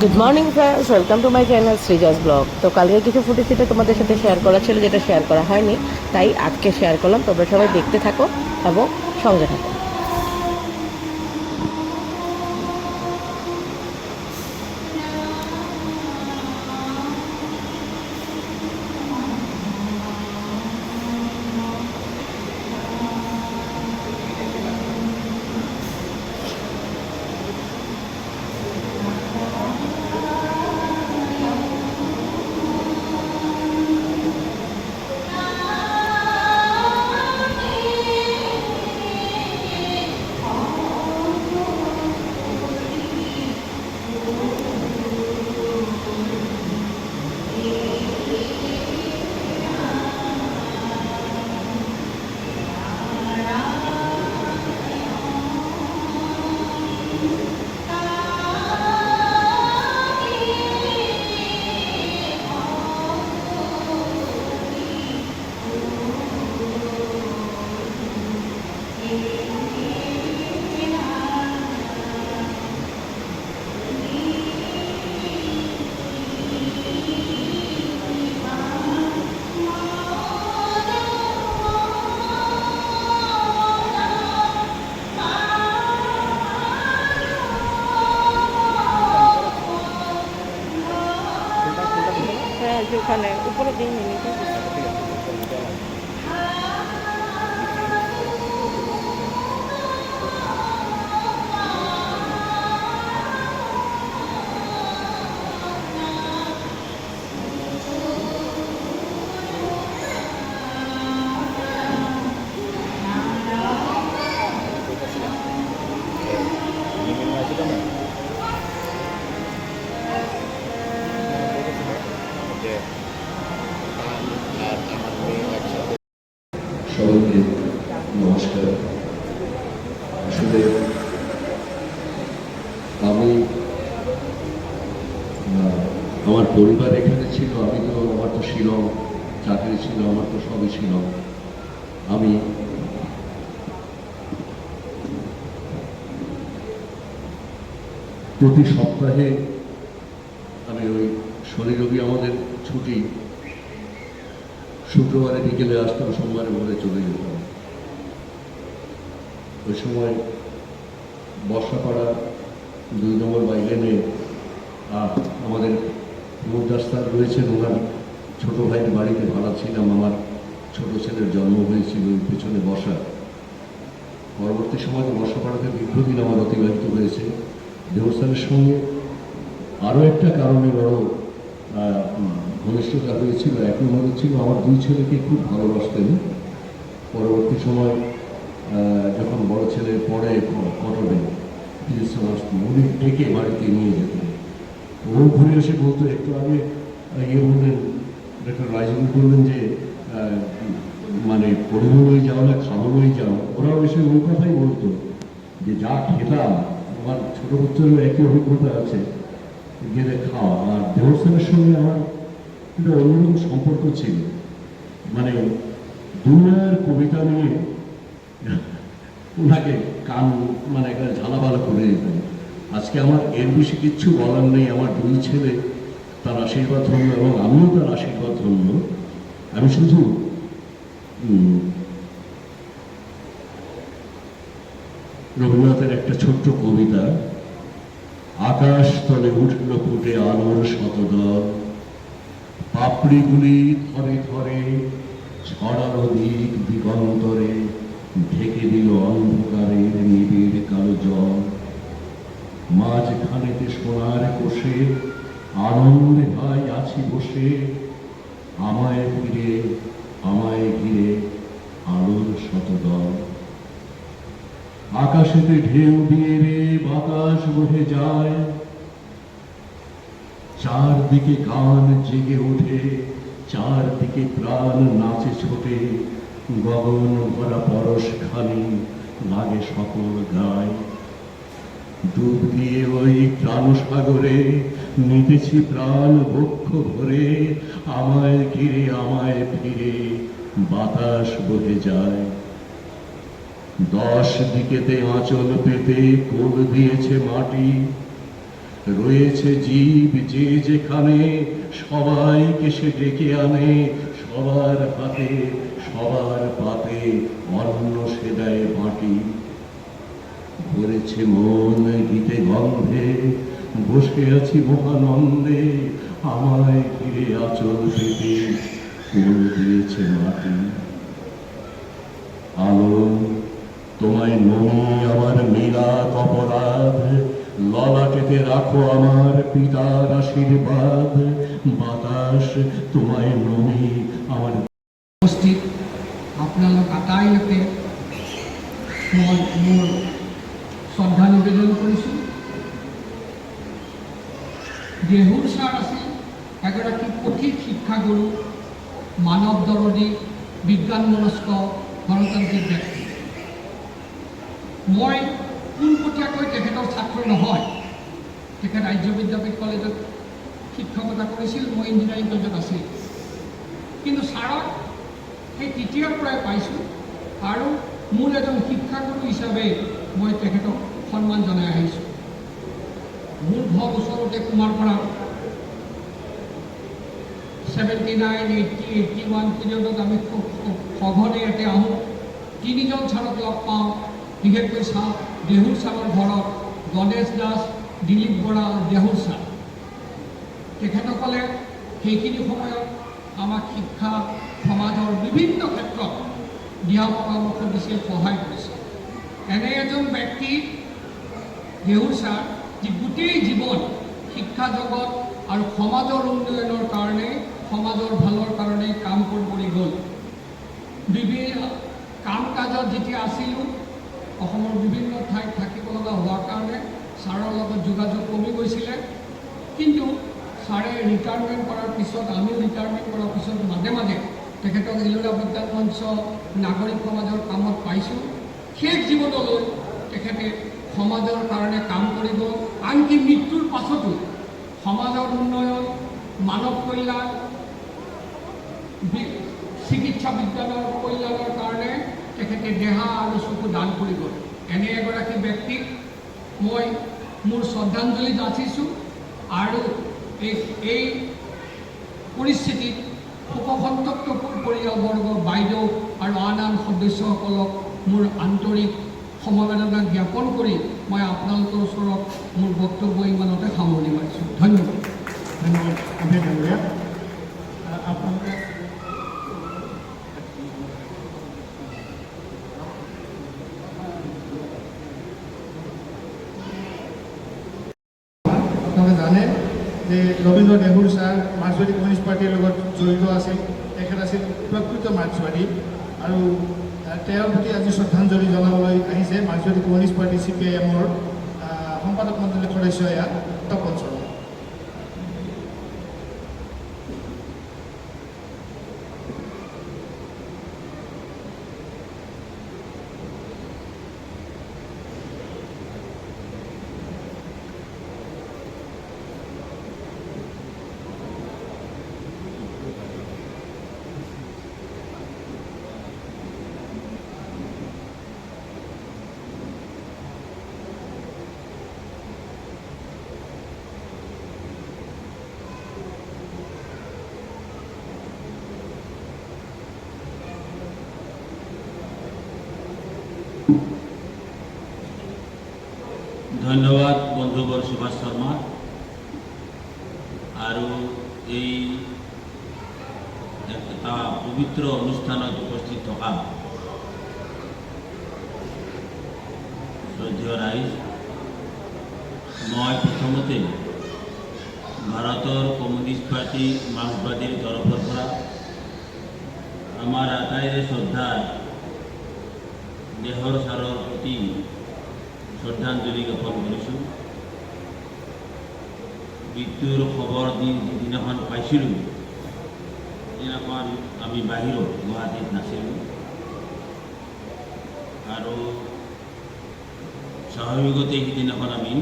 Good morning friends, welcome to my channel Sreeja's blog. তো কালকে কিছু ফুটেজ সেটা তোমাদের সাথে শেয়ার করা ছিল, যেটা শেয়ার করা হয়নি, তাই আজকে শেয়ার করলাম। তোমরা সবাই দেখতে থাকো এবং সঙ্গে থাকো। হ্যাঁ, যে ওখানে উপরে দিই নি। সবাইকে নমস্কার। আসলে আমি আমার পরিবার এখানে ছিল, আমার তো শিলং চাকরি ছিল, আমার তো সবই ছিল। আমি প্রতি সপ্তাহে আমি ওই শনি রবি আমাদের ছুটি, শুক্রবারে বিকেলে আসতাম, সোমবারে ভোরে চলে যেতাম। ওই সময় বর্ষাপাড়া 2 নম্বর বাইলেনে আমাদের মুদাস্তার রয়েছেন, ওনার ছোট ভাইয়ের বাড়িতে ভাড়া ছিলাম। আমার ছোট ছেলের জন্ম হয়েছিল ওই পেছনে বসা। পরবর্তী সময় বর্ষাপাড়াতে দীর্ঘদিন আমার অতিবাহিত হয়েছে। দেবস্থানের সঙ্গে আরও একটা কারণে বড় ঘনিষ্ঠতা হয়েছিল। এক নম্বর ছিল, আমার 2 ছেলেকে খুব ভালোবাসতেন। পরবর্তী সময় যখন বড় ছেলে পড়ে কটনে, উনি ডেকে বাড়িতে নিয়ে যেতেন। ও ঘুরে এসে বলতো, একটু আগে বললেন, ডক্টর রাইজুল বললেন যে মানে পড়িবই যাও না খাওয়াবই যাও। ওরাও এসে ওই কথাই বলতো যে যা খেতাম, আমার ছোট পুত্রেরও একই অভিজ্ঞতা আছে, গেলে খাওয়া। আর দেবস্থানের সঙ্গে আমার একটা অন্যরকম সম্পর্ক ছিল। মানে দুনিয়ার কবিতা নিয়ে ওনাকে কান মানে একটা ঝালাপালা করে দিতেন। আজকে আমার এর বেশি কিচ্ছু বলার নেই। আমার 2 ছেলে তার আশীর্বাদ ধন্য এবং আমিও তার আশীর্বাদ ধন্য। আমি শুধু রবীন্দ্রনাথের একটা ছোট্ট কবিতা, আকাশ তলে উঠল ফুটে আলোর শতদল, পাপড়িগুলি ধরে ধরে ছড়ানো দিক দিগন্তরে, ঢেকে দিল অন্ধকারের নিবিড় কালো জল। মাঝখানেতে সোনার কোষে আনন্দে ভাই আছি বসে, আমায় ঘিরে আলোর শতদল। আকাশেতে ঢেউ দিয়ে রে বাতাস বহে যায়, চারদিকে গান জেগে ওঠে, চারদিকে প্রাণ নাচে ছোটে, গগন ভরা পরশ খানি লাগে সকল গায়। ডুব দিয়ে ওই প্রাণ সাগরে নিতেছি প্রাণ বক্ষ ভরে, আমায় ঘিরে আমায় ফিরে বাতাস বহে যায়। 10 দিকেতে আঁচল পেতে কোল দিয়েছে মাটি, রয়েছে জীব যে যেখানে, সবাইকে সে ডেকে আনে, সবার হাতে সবার পাতে অন্ন সে দেয় বাটি। ভরেছে মন গীতে গন্ধে, বসে আছি মহানন্দে, আমায় ঘিরে আঁচল পেতে ফুল দিয়েছে মাটি। আলো তোমায় নমি আমার মিলাদ অপরাধ, ললাটেতে রাখো আমার পিতার আশীর্বাদ। বাতাস তোমায় নমি আমার উপস্থিত আপোনালোক আটাইলোকে মই মোৰ শ্ৰদ্ধা নিবেদন কৰিছোঁ। দেহুৰ ছাৰ আছিল এগৰাকী কঠিন শিক্ষাগুৰু, মানৱ দৰদী, বিজ্ঞান মনস্ক, গণতান্ত্ৰিক ব্যক্তি। মই পোনপটীয়াকৈ তেখেতৰ ছাত্ৰ নহয়। তেখেত আৰ্য বিদ্যাপীঠ কলেজত শিক্ষকতা কৰিছিল, মই ইঞ্জিনিয়াৰিং কলেজত আছিল। কিন্তু ছাৰক সেই তেতিয়াৰ পৰাই পাইছোঁ আৰু মোৰ এজন শিক্ষাগুৰু হিচাপে মই তেখেতক সন্মান জনাই আহিছোঁ। মোৰ ঘৰ ওচৰতে কুমাৰপাৰা। 79, 80, 81 পিৰিয়ডত আমি খুব সঘনে ইয়াতে আহোঁ। তিনিজন ছাৰক লগ পাওঁ, বিশেষকৈ চাওঁ দেহুৰ ছাৰৰ ঘৰত গণেশ দাস, দিলীপ বৰা আৰু দেহুৰ ছাৰ। তেখেতসকলে সেইখিনি সময়ত আমাক শিক্ষা সমাজৰ বিভিন্ন ক্ষেত্ৰত দিহা পৰামৰ্শ দিছিল, সহায় কৰিছিল। এনে এজন ব্যক্তি দেহুৰ ছাৰ, যি গোটেই জীৱন শিক্ষা জগত আৰু সমাজৰ উন্নয়নৰ কাৰণে, সমাজৰ ভালৰ কাৰণে কাম কৰি গ'ল। বিভিন্ন কাম কাজত যেতিয়া আছিলোঁ, অসমৰ বিভিন্ন ঠাইত থাকিব লগা হোৱাৰ কাৰণে ছাৰৰ লগত যোগাযোগ কমি গৈছিলে। কিন্তু ছাৰে ৰিটায়াৰমেণ্ট কৰাৰ পিছত, আমিও ৰিটায়াৰমেণ্ট কৰাৰ পিছত মাজে মাজে তেখেতক ইলোৰা বিজ্ঞান মঞ্চ, নাগৰিক সমাজৰ কামত পাইছোঁ। শেষ জীৱনলৈ তেখেতে সমাজৰ কাৰণে কাম কৰিব। আনকি মৃত্যুৰ পাছতো সমাজৰ উন্নয়ন, মানৱ কল্যাণ, চিকিৎসা বিজ্ঞানৰ কল্যাণৰ কাৰণে তেখেতে দেহা আৰু চকু দান কৰি গ'ল। এনে এগৰাকী ব্যক্তিক মই মোৰ শ্ৰদ্ধাঞ্জলি যাচিছোঁ আৰু এই পৰিস্থিতিত শোকসন্তপ্ত পৰিয়ালবৰ্গ, বাইদেউ আৰু আন সদস্যসকলক মোৰ আন্তৰিক সমবেদনা জ্ঞাপন কৰি মই আপোনালোকৰ ওচৰত মোৰ বক্তব্য ইমানতে সামৰণি মাৰিছোঁ। ধন্যবাদ। ধন্যবাদ, অভিক ডাঙৰীয়া। আপোনালোকে আপোনালোকে জানে যে ৰবীন্দ্ৰ দেহুৰ ছাৰ মাৰ্ক্সবাদী কমিউনিষ্ট পাৰ্টীৰ লগত জড়িত আছিল। তেখেত আছিল প্ৰকৃত মাৰ্ক্সবাদী আৰু তেওঁৰ প্ৰতি আজি শ্ৰদ্ধাঞ্জলি জনাবলৈ আহিছে মাৰ্ক্সবাদী কমিউনিষ্ট পাৰ্টী CPIM-ৰ সম্পাদক মণ্ডলীৰ সদস্য ইয়াত তপন শৰ্মা। ধন্যবাদ বন্ধুবর সুভাষ শর্মা। আৰু এই এটা পবিত্ৰ অনুষ্ঠানত উপস্থিত থকা শ্ৰদ্ধেয় ৰাইজ, মই প্ৰথমতে ভাৰতৰ কমিউনিষ্ট পাৰ্টি মাৰ্ক্সবাদীৰ তৰফৰ পৰা আমাৰ আটাইৰে শ্ৰদ্ধাৰ দেহৰ ছাৰৰ প্ৰতি শ্ৰদ্ধাঞ্জলি জ্ঞাপন কৰিছোঁ। মৃত্যুৰ খবৰ যিদিনাখন পাইছিলোঁ, সেইদিনাখন আমি বাহিৰত গুৱাহাটীত নাছিলোঁ আৰু স্বাভাৱিকতে সিদিনাখন আমি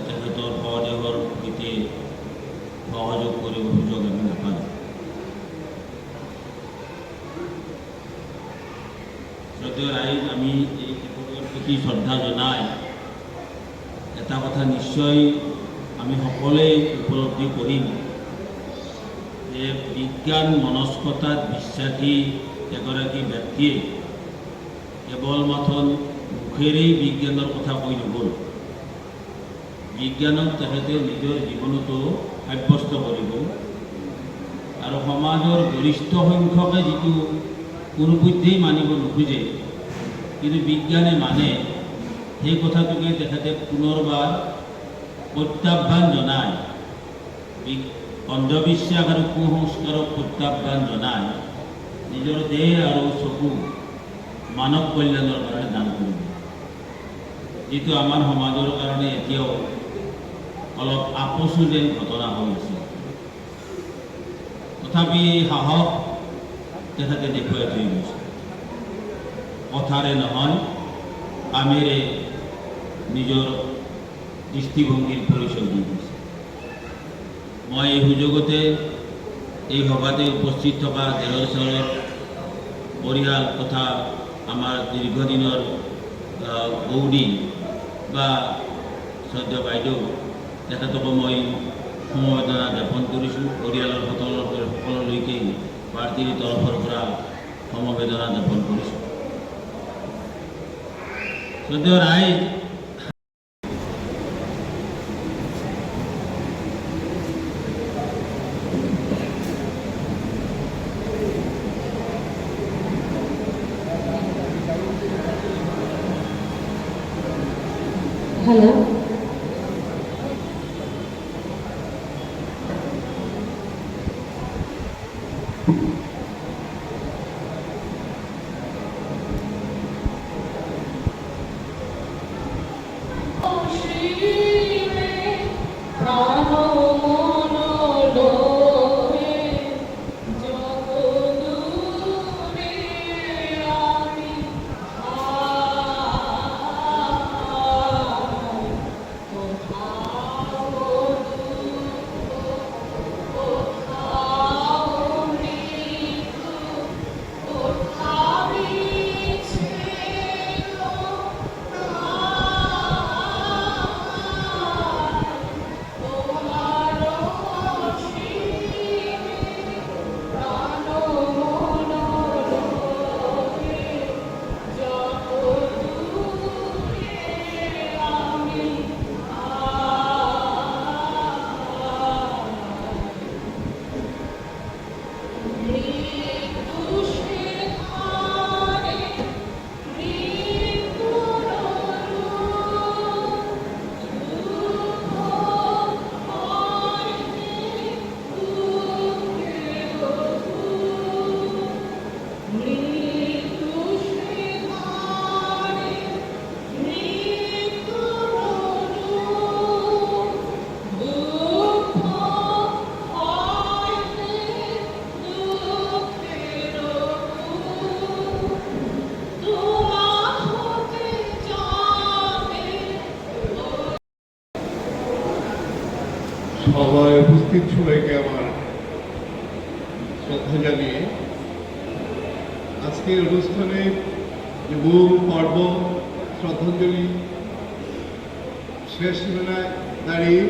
তেখেতৰ শৱদেহৰ সৈতে সহযোগ কৰিব সুযোগ আমি নাপালোঁ। শ্ৰদ্ধেয় ৰাইজ, আমি এই তেখেতৰ প্ৰতি শ্ৰদ্ধা জনাই এটা কথা কথা নিশ্চয় আমি সকলোৱে উপলব্ধি কৰিম যে বিজ্ঞান মনস্কতাত বিশ্বাসী এগৰাকী ব্যক্তিয়ে কেৱল মাথোন মুখেৰেই বিজ্ঞানৰ কথা কৈ নগ'ল, বিজ্ঞানক তেখেতে নিজৰ জীৱনতো সাব্যস্ত কৰিব আৰু সমাজৰ গৰিষ্ঠ সংখ্যকে যিটো কোনোপধ্যেই মানিব নোখোজে কিন্তু বিজ্ঞানে মানে, সেই কথাটোকে তেখেতে পুনৰবাৰ প্ৰত্যাহ্বান জনায়, অন্ধবিশ্বাস আৰু কুসংস্কাৰক প্ৰত্যাহ্বান জনায় নিজৰ দেহ আৰু চকু মানৱ কল্যাণৰ কাৰণে দান কৰিব, যিটো আমাৰ সমাজৰ কাৰণে এতিয়াও অলপ আপচু যেন ঘটনা হৈ আছে। তথাপি সাহস তেখেতে দেখুৱাই থৈ গৈছে, কথাৰে নহয় কামেৰে নিজৰ দৃষ্টিভংগীৰ পৰিচয় দি গৈছে। মই এই সুযোগতে এই সভাতে উপস্থিত থকা দেহৰ চহৰৰ পৰিয়াল তথা আমাৰ দীৰ্ঘদিনৰ গৌৰী বা শ্ৰদ্ধা বাইদেউ তেখেতকো মই সমবেদনা জ্ঞাপন কৰিছোঁ। পৰিয়ালৰ সকলোলৈকে পাৰ্টীৰ তৰফৰ পৰা সমবেদনা জ্ঞাপন কৰিছোঁ। শ্ৰদ্ধেয় ৰাইজ, হ্যালো, সভায় উপস্থিত সবাইকে আমার শ্রদ্ধা জানিয়ে আজকের অনুষ্ঠানে যে মূল পর্ব শ্রদ্ধাঞ্জলি শেষ সীমানায় দাঁড়িয়ে